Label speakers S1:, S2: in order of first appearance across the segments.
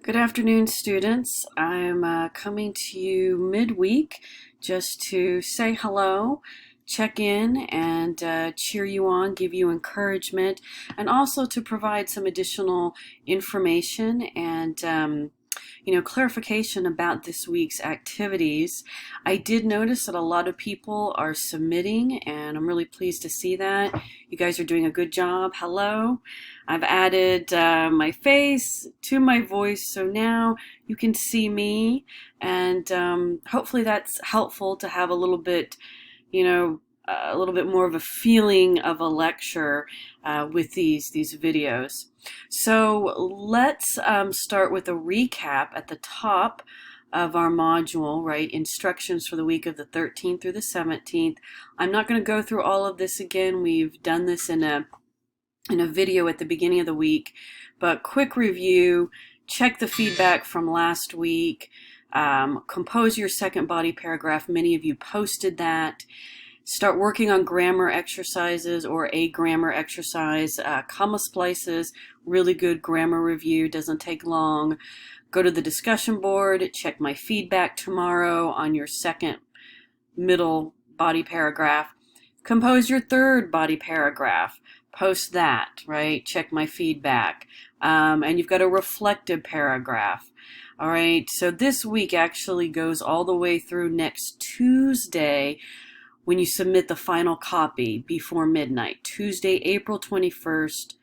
S1: Good afternoon, students. I'm coming to you midweek just to say hello, check in, and cheer you on, give you encouragement, and also to provide some additional information and clarification about this week's activities. I did notice that a lot of people are submitting, and I'm really pleased to see that. You guys are doing a good job. Hello. I've added my face to my voice, so now you can see me, and hopefully that's helpful to have a little bit, a little bit more of a feeling of a lecture with these videos. So let's start with a recap at the top of our module, right? Instructions for the week of the 13th through the 17th. I'm not going to go through all of this again. We've done this in a video at the beginning of the week, but quick review, check the feedback from last week, compose your second body paragraph. Many of you posted that. Start working on grammar exercises or a grammar exercise. Comma splices, really good grammar review, doesn't take long. Go to the discussion board, check my feedback tomorrow on your second middle body paragraph. Compose your third body paragraph. Post that, right? Check my feedback. And you've got a reflective paragraph. All right, so this week actually goes all the way through next Tuesday when you submit the final copy before midnight. Tuesday, April 21st,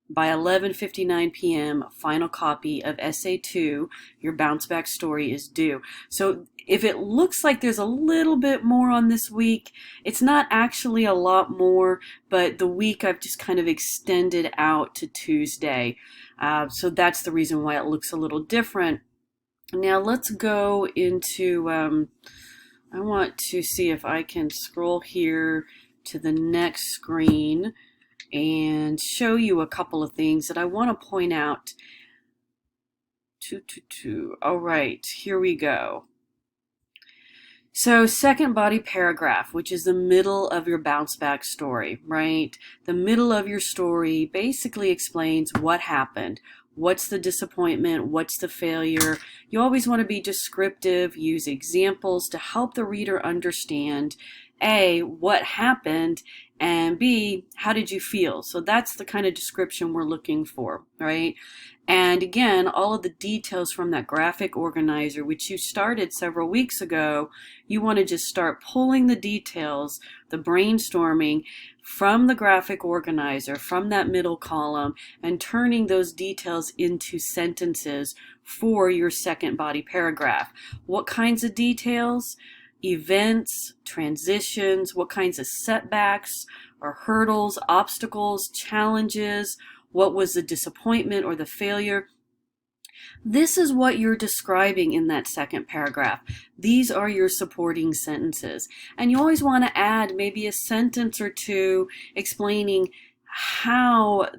S1: by 11:59 p.m., final copy of Essay2, your bounce back story, is due. So if it looks like there's a little bit more on this week, it's not actually a lot more, but the week I've just kind of extended out to Tuesday. So that's the reason why it looks a little different. Now let's go into, I want to see if I can scroll here to the next screen and show you a couple of things that I want to point out. All right, here we go. So second body paragraph, which is the middle of your bounce back story, right? The middle of your story basically explains what happened. What's the disappointment? What's the failure? You always want to be descriptive, use examples to help the reader understand A, what happened, and B, how did you feel? So that's the kind of description we're looking for, right? And again, all of the details from that graphic organizer, which you started several weeks ago, you want to just start pulling the details, the brainstorming from the graphic organizer, from that middle column, and turning those details into sentences for your second body paragraph. What kinds of details? Events, transitions, what kinds of setbacks or hurdles, obstacles, challenges, what was the disappointment or the failure. This is what you're describing in that second paragraph. These are your supporting sentences. And you always want to add maybe a sentence or two explaining how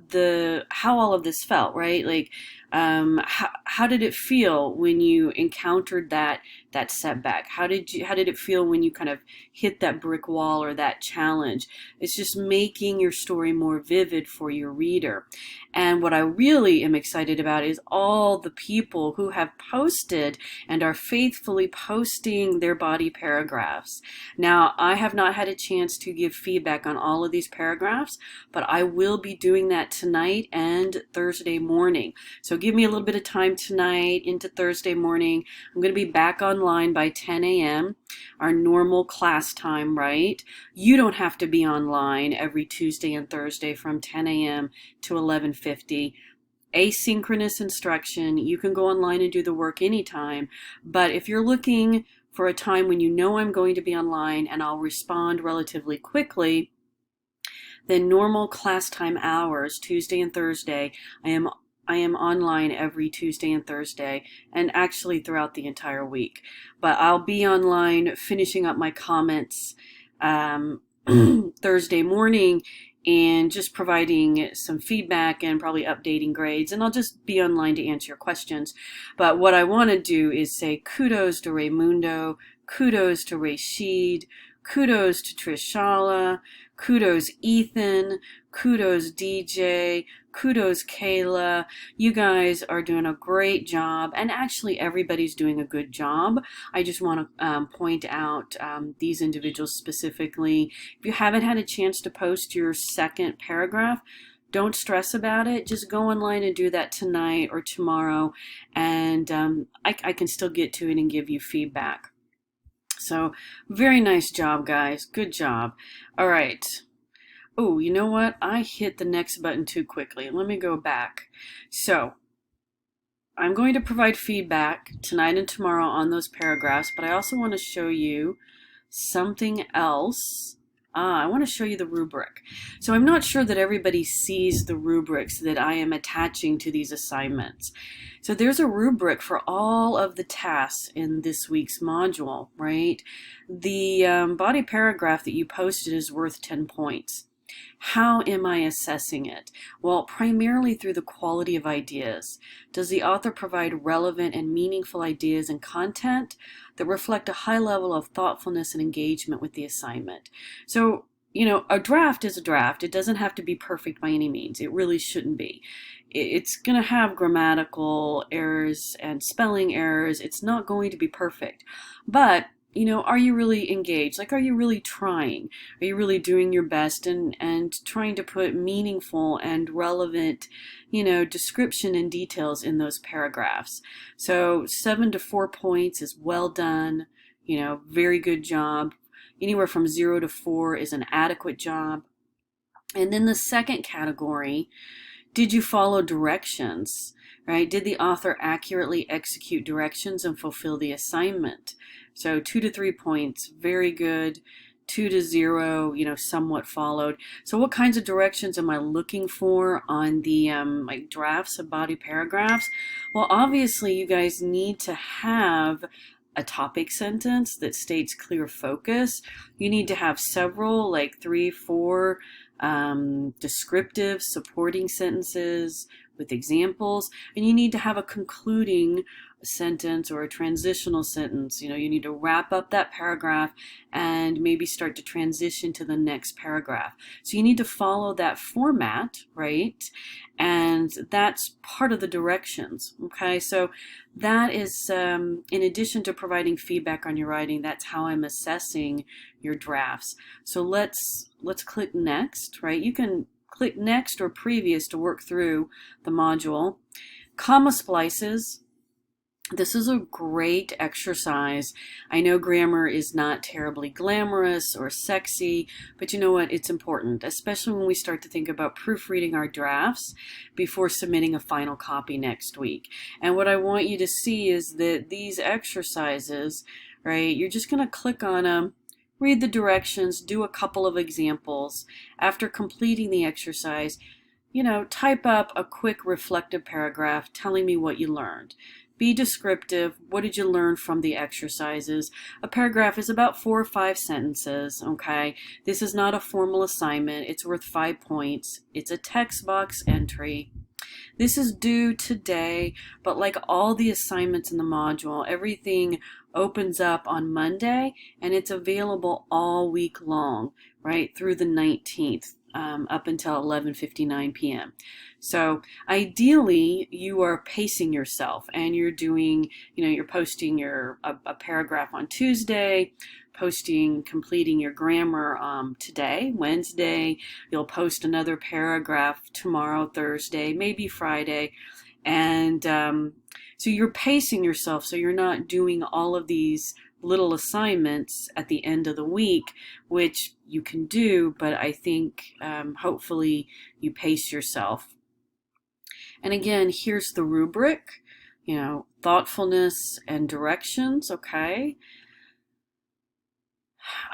S1: all of this felt, right? Like, how did it feel when you encountered that setback? How did it feel when you kind of hit that brick wall or that challenge? It's just making your story more vivid for your reader. And what I really am excited about is all the people who have posted and are faithfully posting their body paragraphs. Now, I have not had a chance to give feedback on all of these paragraphs, but I will be doing that tonight and Thursday morning. So give me a little bit of time tonight into Thursday morning. I'm going to be back online by 10 a.m., our normal class time, right? You don't have to be online every Tuesday and Thursday from 10 a.m. to 11:50. Asynchronous instruction. You can go online and do the work anytime, but if you're looking for a time when you know I'm going to be online and I'll respond relatively quickly, then normal class time hours, Tuesday and Thursday, I am online every Tuesday and Thursday, and actually throughout the entire week. But I'll be online finishing up my comments Thursday morning and just providing some feedback and probably updating grades, and I'll just be online to answer your questions. But what I want to do is say kudos to Raymundo, kudos to Rashid, kudos to Trishala, kudos Ethan, Kudos DJ, kudos Kayla. You guys are doing a great job, and actually everybody's doing a good job. I just want to point out these individuals specifically. If you haven't had a chance to post your second paragraph, don't stress about it. Just go online and do that tonight or tomorrow, and I can still get to it and give you feedback. So very nice job, guys. Good job. All right. Oh, you know what? I hit the next button too quickly. Let me go back. So I'm going to provide feedback tonight and tomorrow on those paragraphs, but I also want to show you something else. I want to show you the rubric. So I'm not sure that everybody sees the rubrics that I am attaching to these assignments. So there's a rubric for all of the tasks in this week's module, right? The body paragraph that you posted is worth 10 points. How am I assessing it? Well, primarily through the quality of ideas. Does the author provide relevant and meaningful ideas and content that reflect a high level of thoughtfulness and engagement with the assignment? So, you know, a draft is a draft. It doesn't have to be perfect by any means. It really shouldn't be. It's going to have grammatical errors and spelling errors. It's not going to be perfect. But you know, are you really engaged? Like, are you really trying? Are you really doing your best and trying to put meaningful and relevant, you know, description and details in those paragraphs? So 7 to 4 points is well done, you know, very good job. Anywhere from 0 to 4 is an adequate job. And then the second category, did you follow directions? Right? Did the author accurately execute directions and fulfill the assignment? So 2 to 3 points, very good. 2 to 0, you know, somewhat followed. So what kinds of directions am I looking for on the like drafts of body paragraphs? Well, obviously you guys need to have a topic sentence that states clear focus. You need to have several, like 3, 4 descriptive supporting sentences with examples, and you need to have a concluding sentence or a transitional sentence. You know, you need to wrap up that paragraph and maybe start to transition to the next paragraph. So you need to follow that format, right? And that's part of the directions, okay? So that is, in addition to providing feedback on your writing, that's how I'm assessing your drafts. So let's click next, right? You can click next or previous to work through the module. Comma splices. This is a great exercise. I know grammar is not terribly glamorous or sexy, but you know what? It's important, especially when we start to think about proofreading our drafts before submitting a final copy next week. And what I want you to see is that these exercises, right, you're just going to click on them, read the directions, do a couple of examples. After completing the exercise, you know, type up a quick reflective paragraph telling me what you learned. Be descriptive. What did you learn from the exercises? A paragraph is about 4 or 5 sentences, okay? This is not a formal assignment. It's worth 5 points. It's a text box entry. This is due today, but like all the assignments in the module, everything opens up on Monday, and it's available all week long, right, through the 19th. Up until 11:59 p.m. So ideally you are pacing yourself and you're doing, you know, you're posting a paragraph on Tuesday, completing your grammar today, Wednesday. You'll post another paragraph tomorrow, Thursday, maybe Friday. And so you're pacing yourself so you're not doing all of these little assignments at the end of the week, which you can do, but I think hopefully you pace yourself. And again, here's the rubric, you know, thoughtfulness and directions, okay?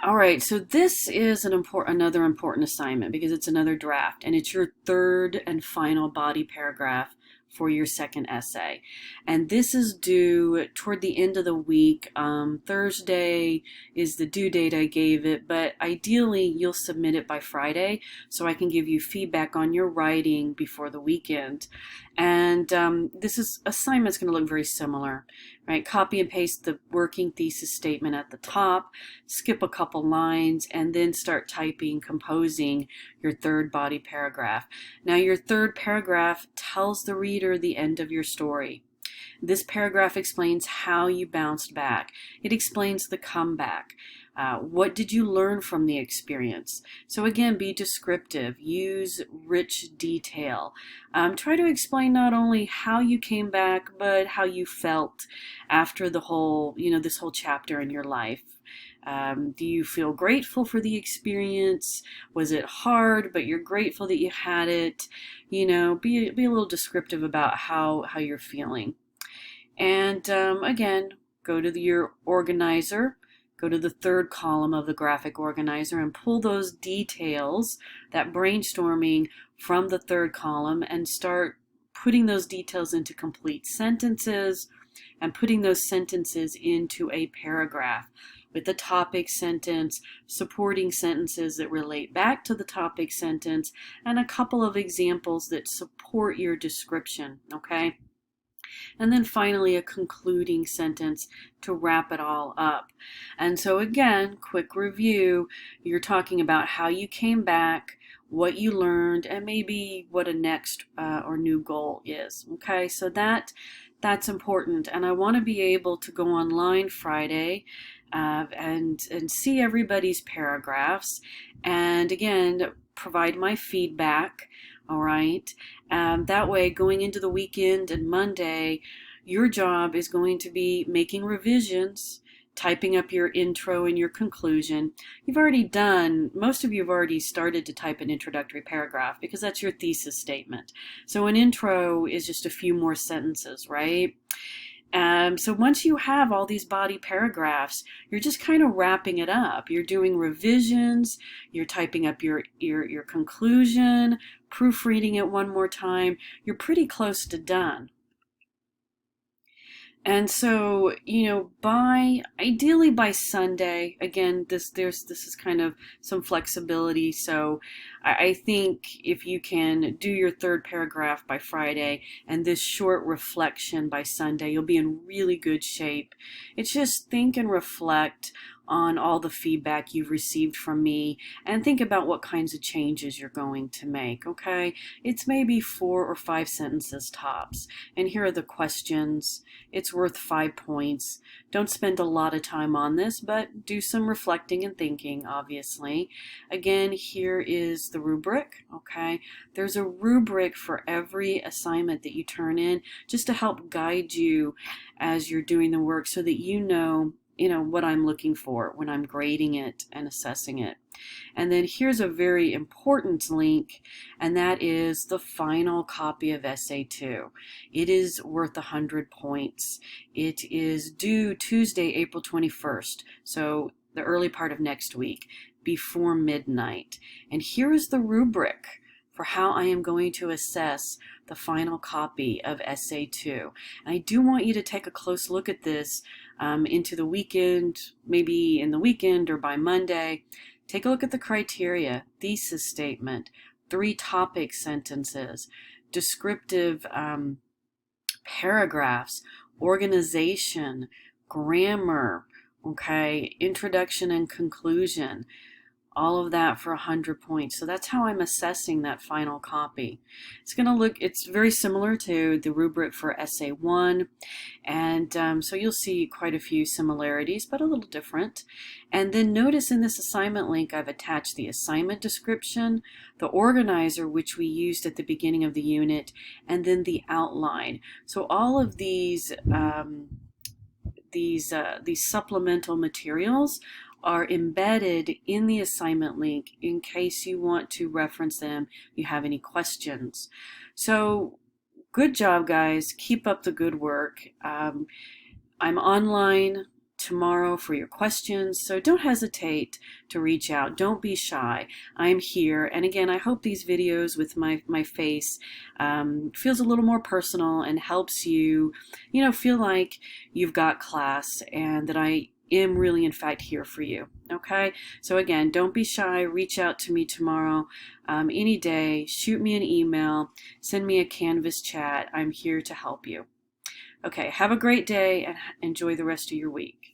S1: All right, so this is another important assignment because it's another draft, and it's your third and final body paragraph for your second essay. And this is due toward the end of the week. Thursday is the due date I gave it, but ideally you'll submit it by Friday so I can give you feedback on your writing before the weekend. And this assignment's going to look very similar, right? Copy and paste the working thesis statement at the top, skip a couple lines, and then start typing, composing your third body paragraph. Now, your third paragraph tells the reader the end of your story. This paragraph explains how you bounced back. It explains the comeback. What did you learn from the experience? So again, be descriptive. Use rich detail. Try to explain not only how you came back, but how you felt after the whole, this whole chapter in your life. Do you feel grateful for the experience? Was it hard, but you're grateful that you had it? Be a little descriptive about how you're feeling. And again, go to your organizer, go to the third column of the graphic organizer and pull those details, that brainstorming from the third column, and start putting those details into complete sentences and putting those sentences into a paragraph with the topic sentence, supporting sentences that relate back to the topic sentence, and a couple of examples that support your description, okay? And then finally a concluding sentence to wrap it all up. And so again, quick review, you're talking about how you came back, what you learned, and maybe what a next or new goal is. Okay, so that's important. And I want to be able to go online Friday and see everybody's paragraphs, and again, provide my feedback. All right. That way, going into the weekend and Monday, your job is going to be making revisions, typing up your intro and your conclusion. Most of you have already started to type an introductory paragraph because that's your thesis statement. So an intro is just a few more sentences, right? So once you have all these body paragraphs, you're just kind of wrapping it up. You're doing revisions, you're typing up your conclusion, proofreading it one more time. You're pretty close to done. And so, ideally by Sunday, again, this is kind of some flexibility. So I think if you can do your third paragraph by Friday and this short reflection by Sunday, you'll be in really good shape. It's just think and reflect on all the feedback you've received from me and think about what kinds of changes you're going to make, okay? It's maybe 4 or 5 sentences tops. And here are the questions. It's worth 5 points. Don't spend a lot of time on this, but do some reflecting and thinking, obviously. Again, here is the rubric, okay? There's a rubric for every assignment that you turn in just to help guide you as you're doing the work so that you know what I'm looking for when I'm grading it and assessing it. And then here's a very important link, and that is the final copy of Essay2. It is worth 100 points. It is due Tuesday, April 21st, so the early part of next week, before midnight. And here is the rubric for how I am going to assess the final copy of Essay2. And I do want you to take a close look at this into the weekend, maybe in the weekend or by Monday. Take a look at the criteria: thesis statement, 3 topic sentences, descriptive paragraphs, organization, grammar, okay, introduction and conclusion. All of that for 100 points. So that's how I'm assessing that final copy. It's very similar to the rubric for Essay1. And so you'll see quite a few similarities, but a little different. And then notice in this assignment link, I've attached the assignment description, the organizer, which we used at the beginning of the unit, and then the outline. So all of these supplemental materials are embedded in the assignment link in case you want to reference them, you have any questions. So good job, guys. Keep up the good work. I'm online tomorrow for your questions. So don't hesitate to reach out. Don't be shy. I'm here. And again, I hope these videos with my face feels a little more personal and helps you, feel like you've got class and that I am really in fact here for you. Okay, so again, don't be shy. Reach out to me tomorrow, any day. Shoot me an email, send me a Canvas chat. I'm here to help you. Okay, have a great day and enjoy the rest of your week.